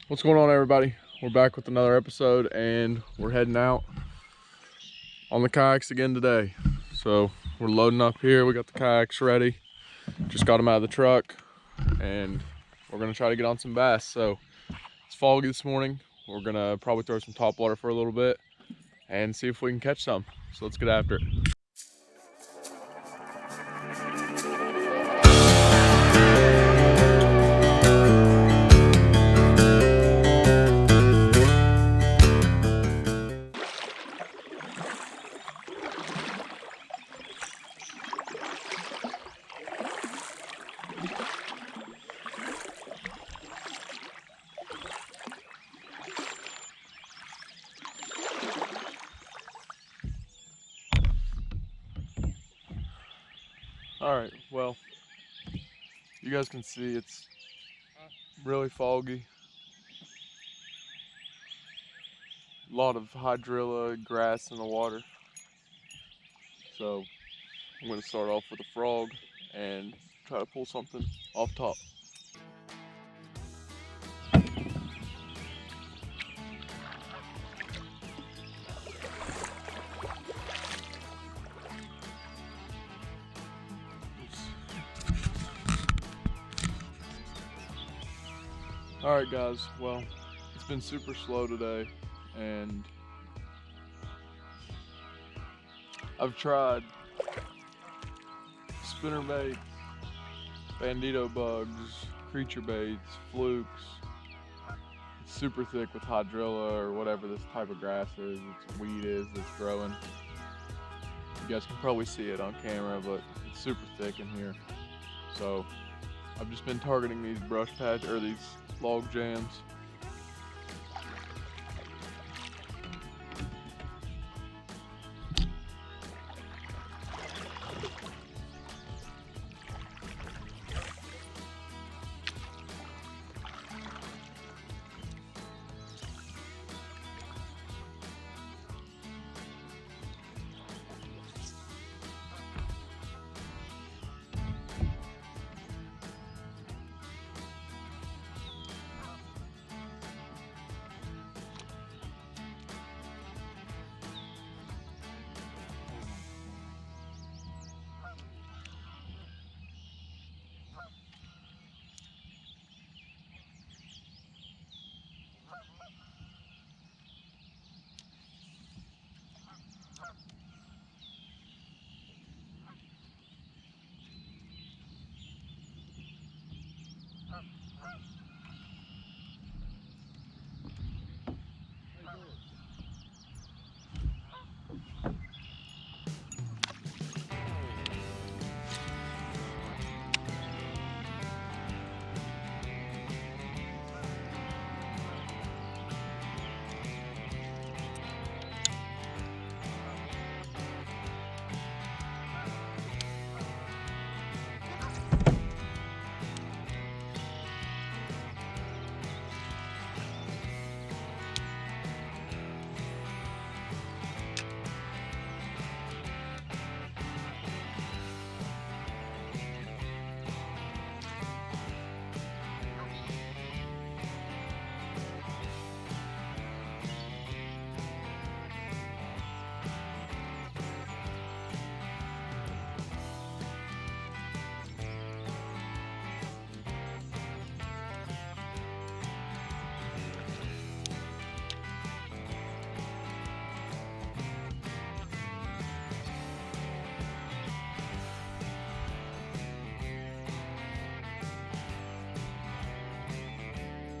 What's going on, everybody? We're back with another episode and we're heading out on the kayaks again today. So we're loading up here. We got the kayaks ready. Just got them out of the truck and we're gonna try to get on some bass. So it's foggy this morning. We're gonna probably throw some topwater for a little bit and see if we can catch some. So let's get after it. All right, well, you guys can see it's really foggy. A lot of hydrilla grass in the water. So I'm gonna start off with a frog and try to pull something off top. Alright guys, well, it's been super slow today and I've tried spinner baits, bandito bugs, creature baits, flukes. It's super thick with hydrilla or whatever this type of grass is, it's weed is that's growing. You guys can probably see it on camera, but it's super thick in here. So I've just been targeting these brush patch or these log jams.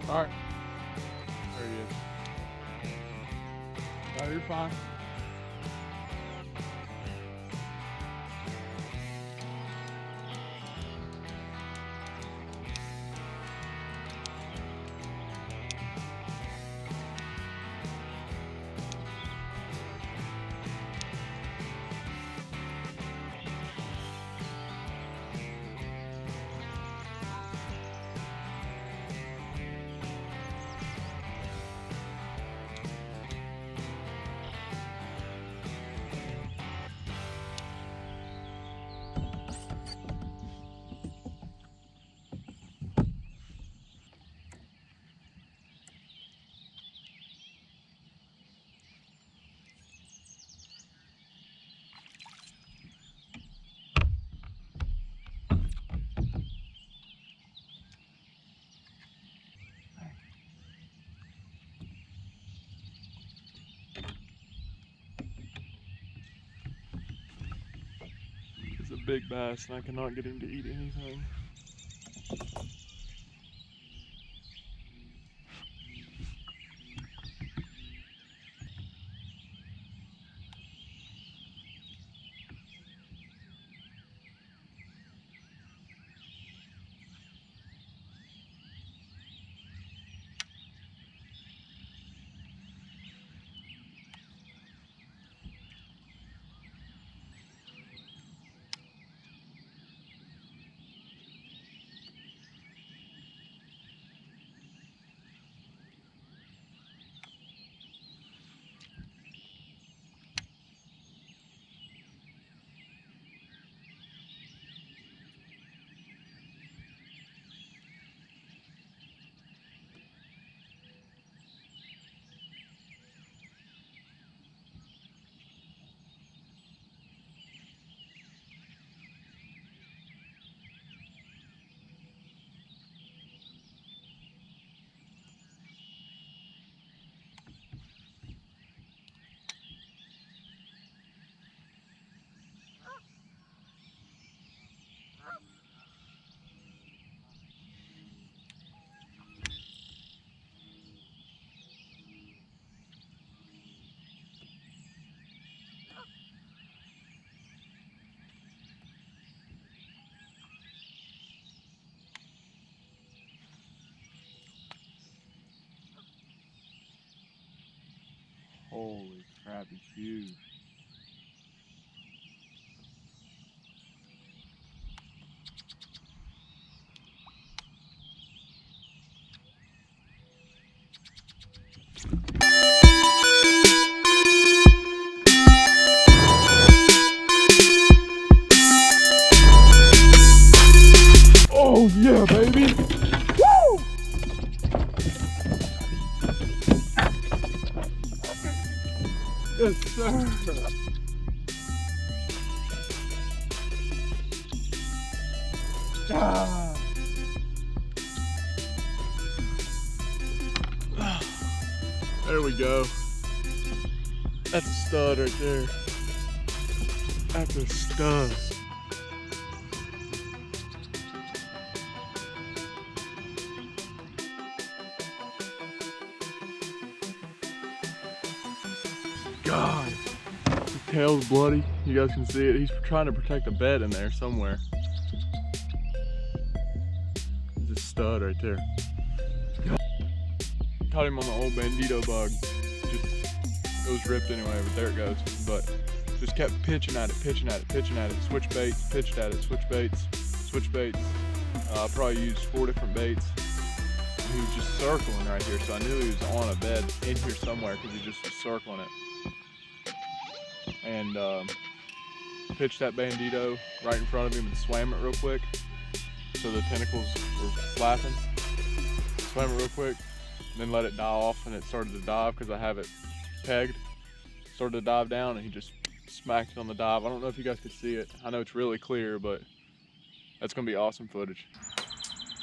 Alright, there he is. Oh, you're fine. big bass and I cannot get him to eat anything. Holy crap, he's huge. Oh yeah, baby! Woo! Yes, sir. Ah. There we go. That's a stud right there. That's a stud. God, his tail's bloody. You guys can see it. He's trying to protect a bed in there somewhere. He's a stud right there. Caught him on the old Bandito bug. It was ripped anyway, but there it goes. But just kept pitching at it, pitching at it, pitching at it. Switch baits, pitched at it, switch baits, switch baits. Probably used 4 different baits. And he was just circling right here, so I knew he was on a bed in here somewhere because he just was circling it. And pitched that Bandito right in front of him and swam it real quick. So the tentacles were flapping. Swam it real quick, and then let it die off, and it started to dive because I have it pegged. Started to dive down, and he just smacked it on the dive. I don't know if you guys could see it. I know it's really clear, but that's gonna be awesome footage.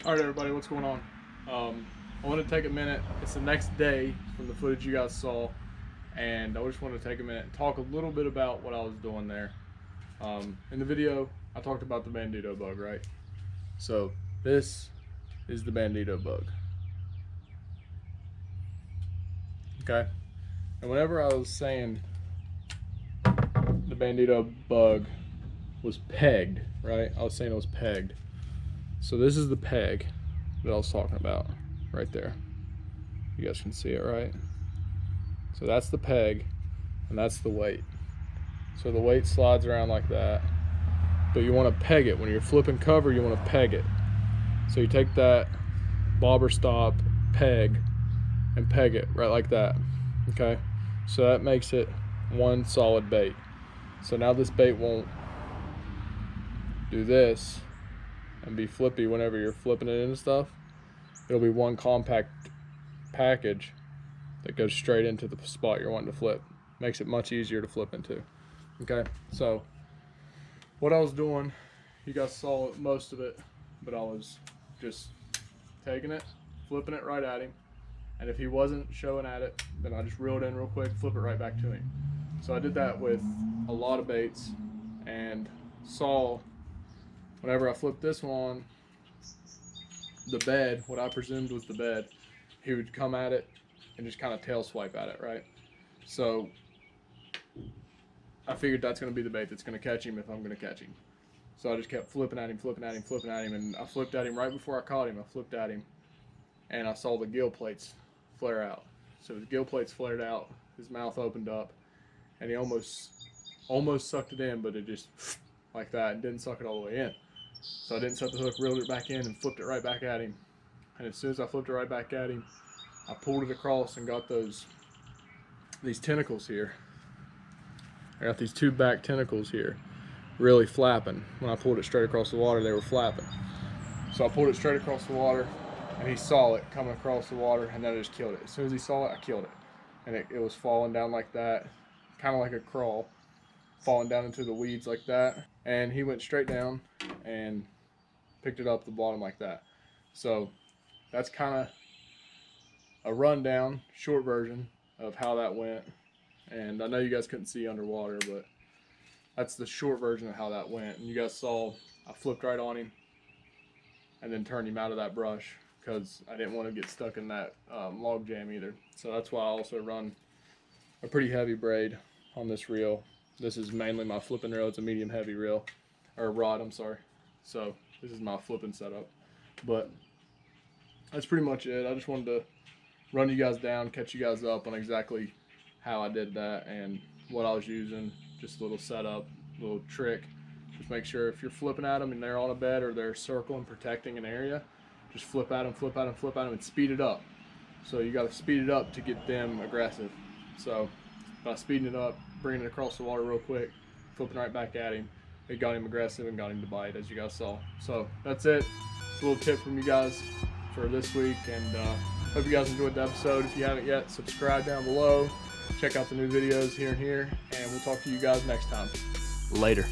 All right, everybody, what's going on? I want to take a minute. It's the next day from the footage you guys saw, and I just want to take a minute and talk a little bit about what I was doing there. In the video, I talked about the Bandito bug, right? So this is the Bandito bug. Okay, and whenever I was saying the Bandito bug was pegged, right? I was saying it was pegged. So this is the peg that I was talking about right there. You guys can see it, right? So that's the peg, and that's the weight. So the weight slides around like that, but you want to peg it. When you're flipping cover, you want to peg it. So you take that bobber stop peg and peg it right like that, okay? So that makes it one solid bait. So now this bait won't do this and be flippy whenever you're flipping it into stuff. It'll be one compact package that goes straight into the spot you're wanting to flip. Makes it much easier to flip into. Okay, so what I was doing, you guys saw most of it, but I was just taking it, flipping it right at him, and if he wasn't showing at it, then I just reeled in real quick, flip it right back to him. So I did that with a lot of baits and saw whenever I flipped this one on, the bed, what I presumed was the bed, he would come at it and just kind of tail swipe at it, right? So I figured that's going to be the bait that's going to catch him if I'm going to catch him. So I just kept flipping at him, and I flipped at him right before I caught him. I flipped at him, and I saw the gill plates flare out. So his gill plates flared out, his mouth opened up, and he almost sucked it in, but it just like that, and didn't suck it all the way in. So I didn't set the hook, reeled it back in, and flipped it right back at him. And as soon as I flipped it right back at him, I pulled it across and got these tentacles here. I got these two back tentacles here, really flapping. When I pulled it straight across the water, they were flapping. So I pulled it straight across the water, and he saw it coming across the water, and then I just killed it. As soon as he saw it, I killed it. And it was falling down like that, kind of like a crawl, falling down into the weeds like that. And he went straight down and picked it up the bottom like that. So that's kind of a rundown, short version of how that went. And I know you guys couldn't see underwater, but that's the short version of how that went. And you guys saw I flipped right on him and then turned him out of that brush because I didn't want to get stuck in that log jam either. So that's why I also run a pretty heavy braid on this reel. This is mainly my flipping reel. It's a medium heavy reel, or rod, I'm sorry. So this is my flipping setup. But that's pretty much it. I just wanted to run you guys down, catch you guys up on exactly how I did that and what I was using. Just a little setup, little trick. Just make sure if you're flipping at them and they're on a bed or they're circling, protecting an area, just flip at them, flip at them, flip at them, and speed it up. So you got to speed it up to get them aggressive. So by speeding it up, bringing it across the water real quick, flipping right back at him, it got him aggressive and got him to bite, as you guys saw. So that's it. It's a little tip from you guys for this week, and hope you guys enjoyed the episode. If you haven't yet, subscribe down below. Check out the new videos here and here, and we'll talk to you guys next time. Later.